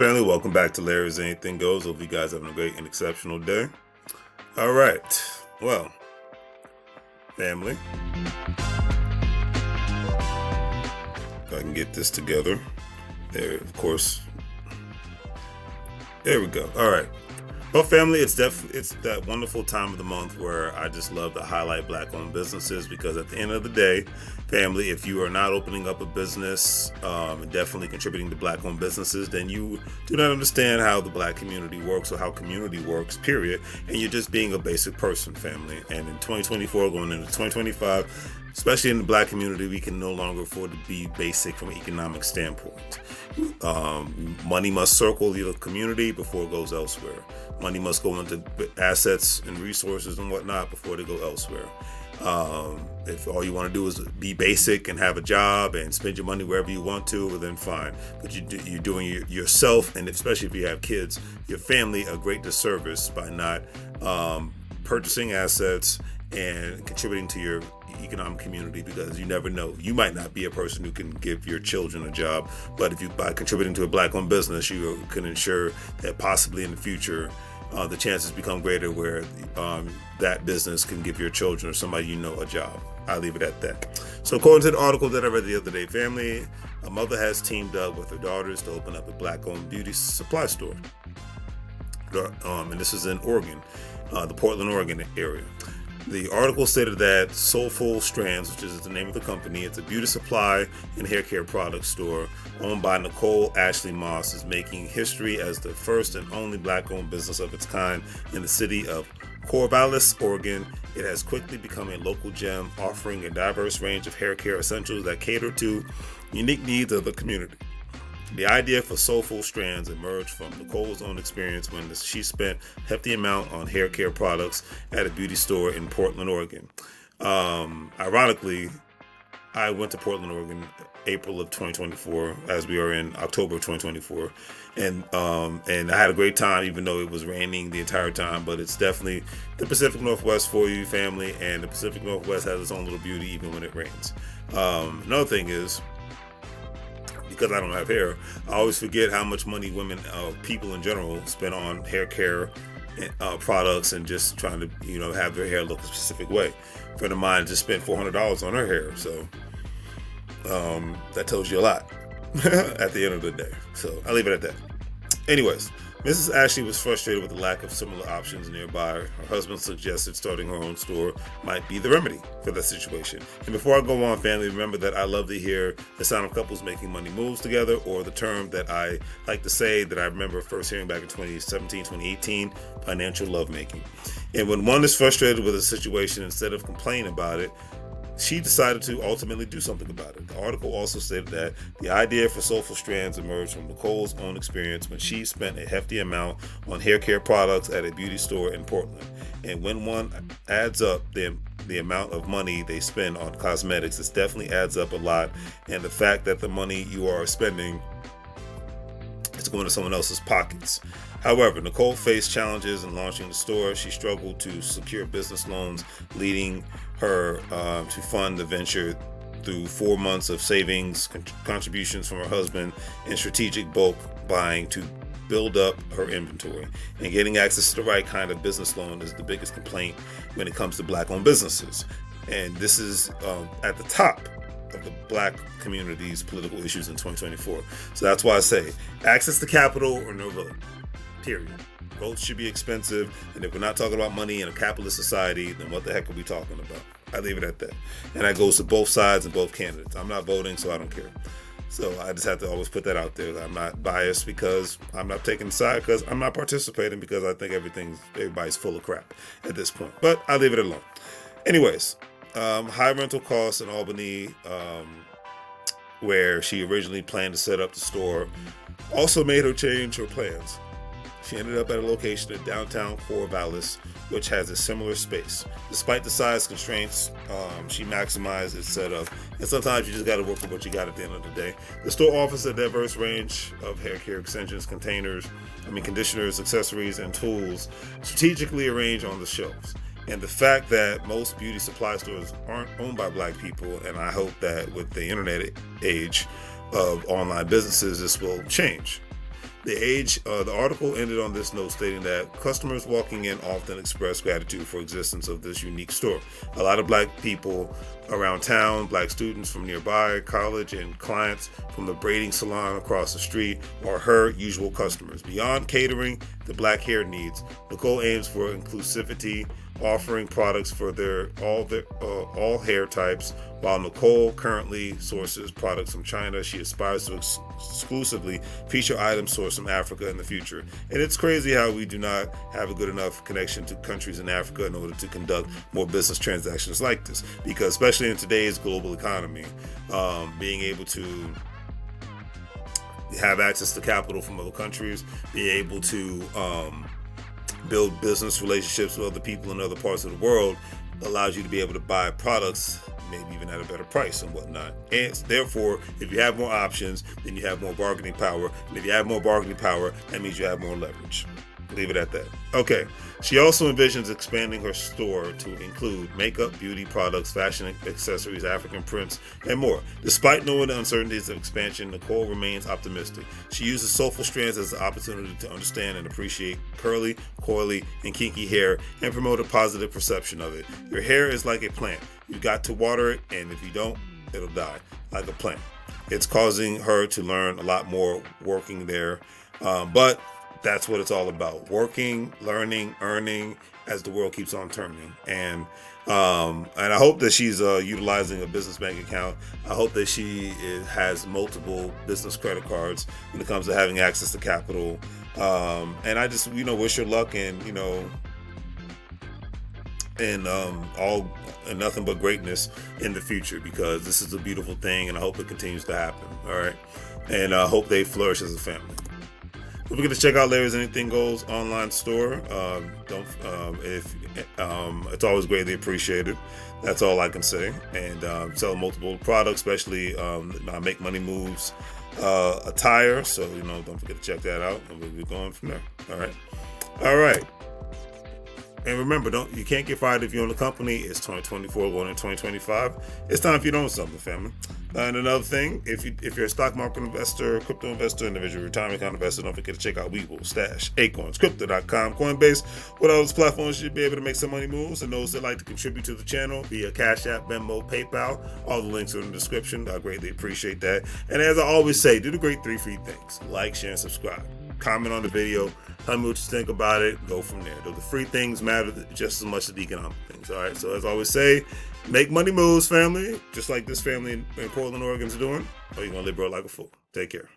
Family, welcome back to Larry's Anything Goes. Hope you guys having a great and exceptional day. All right. Well, family, if I can get this together. There, of course. There we go. All right. Well, family, it's that wonderful time of the month where I just love to highlight Black-owned businesses, because at the end of the day, family, if you are not opening up a business and definitely contributing to Black-owned businesses, then you do not understand how the Black community works or how community works, period. And you're just being a basic person, family. And in 2024, going into 2025, especially in the Black community, we can no longer afford to be basic from an economic standpoint. Money must circle the community before it goes elsewhere. Money must go into assets and resources and whatnot before they go elsewhere. If all you want to do is be basic and have a job and spend your money wherever you want to, well, then fine. But you're doing yourself, and especially if you have kids, your family, a great disservice by not purchasing assets and contributing to your economic community, because you never know. You might not be a person who can give your children a job, but if you, by contributing to a Black-owned business, you can ensure that possibly in the future, the chances become greater where that business can give your children or somebody you know a job. I'll leave it at that. So according to the article that I read the other day, family, a mother has teamed up with her daughters to open up a Black-owned beauty supply store. And this is in Oregon, the Portland, Oregon area. The article stated that Soulful Strands, which is the name of the company, it's a beauty supply and hair care product store owned by Nicole Ashley Moss, is making history as the first and only Black-owned business of its kind in the city of Corvallis, Oregon. It has quickly become a local gem, offering a diverse range of hair care essentials that cater to unique needs of the community. The idea for Soulful Strands emerged from Nicole's own experience when she spent a hefty amount on hair care products at a beauty store in Portland, Oregon. Ironically, I went to Portland, Oregon, April of 2024, as we are in October of 2024, and I had a great time, even though it was raining the entire time. But it's definitely the Pacific Northwest for you, family, and the Pacific Northwest has its own little beauty even when it rains. Another thing is, because I don't have hair, I always forget how much money women, people in general, spend on hair care products and just trying to, have their hair look a specific way. A friend of mine just spent $400 on her hair, so that tells you a lot at the end of the day. So I'll leave it at that. Anyways, Mrs. Ashley was frustrated with the lack of similar options nearby. Her husband suggested starting her own store might be the remedy for the situation. And before I go on, family, remember that I love to hear the sound of couples making money moves together, or the term that I like to say that I remember first hearing back in 2017, 2018, financial lovemaking. And when one is frustrated with a situation, instead of complaining about it, she decided to ultimately do something about it. The article also stated that the idea for Soulful Strands emerged from Nicole's own experience when she spent a hefty amount on hair care products at a beauty store in Portland. And when one adds up the amount of money they spend on cosmetics, it definitely adds up a lot. And the fact that the money you are spending is going to someone else's pockets. However, Nicole faced challenges in launching the store. She struggled to secure business loans, leading her to fund the venture through 4 months of savings, contributions from her husband, and strategic bulk buying to build up her inventory. And getting access to the right kind of business loan is the biggest complaint when it comes to Black-owned businesses. And this is at the top of the Black community's political issues in 2024. So that's why I say access to capital or no vote. Period. Votes should be expensive, and if we're not talking about money in a capitalist society, then what the heck are we talking about? I leave it at that. And that goes to both sides and both candidates. I'm not voting, so I don't care. So I just have to always put that out there. I'm not biased because I'm not taking a side, because I'm not participating, because I think everybody's full of crap at this point. But I leave it alone. Anyways, high rental costs in Albany, where she originally planned to set up the store, also made her change her plans. She ended up at a location in downtown Corvallis, which has a similar space. Despite the size constraints, she maximized its setup. And sometimes you just got to work with what you got at the end of the day. The store offers a diverse range of hair care extensions, conditioners, accessories, and tools strategically arranged on the shelves. And the fact that most beauty supply stores aren't owned by Black people, and I hope that with the internet age of online businesses, this will change. The article ended on this note stating that customers walking in often express gratitude for existence of this unique store. A lot of black people around town, black students from nearby college, and clients from the braiding salon across the street are her usual customers. Beyond catering the black hair needs, Nicole aims for inclusivity, offering products for all hair types. While Nicole currently sources products from China, she aspires to exclusively feature items sourced from Africa in the future. And it's crazy how we do not have a good enough connection to countries in Africa in order to conduct more business transactions like this. Because especially in today's global economy, being able to have access to capital from other countries, be able to build business relationships with other people in other parts of the world allows you to be able to buy products maybe even at a better price and whatnot. And therefore, if you have more options, then you have more bargaining power. And if you have more bargaining power, that means you have more leverage. Leave it at that. Okay. She also envisions expanding her store to include makeup, beauty products, fashion accessories, African prints, and more. Despite knowing the uncertainties of expansion, Nicole remains optimistic. She uses soulful strands as an opportunity to understand and appreciate curly, coily, and kinky hair and promote a positive perception of it. Your hair is like a plant. You got to water it, and if you don't, it'll die like a plant. It's causing her to learn a lot more working there, but that's what it's all about: working, learning, earning as the world keeps on turning. And I hope that she's utilizing a business bank account. I hope that she has multiple business credit cards when it comes to having access to capital. And I just wish her luck and all and nothing but greatness in the future, because this is a beautiful thing, and I hope it continues to happen. All right, and I hope they flourish as a family. Don't forget to check out Larry's Anything Goes online store. It's always greatly appreciated. That's all I can say. And sell multiple products, especially Make Money Moves attire. So don't forget to check that out, and we'll be going from there. All right. And remember, you can't get fired if you own a company. It's 2024 going into 2025. It's time for you to own something, family. And another thing, if you're a stock market investor, crypto investor, individual retirement account investor, don't forget to check out WEBULL, Stash, Acorns, Crypto.com, Coinbase. What those platforms you'll be able to make some money moves. And those that like to contribute to the channel via Cash App, Venmo, PayPal, all the links are in the description. I greatly appreciate that. And as I always say, do the great 3 free things: like, share, and subscribe. Comment on the video. Tell me what you think about it. Go from there. The free things matter just as much as the economic things. All right. So as I always say, make money moves, family. Just like this family in Portland, Oregon is doing. Or you're gonna live, bro, like a fool. Take care.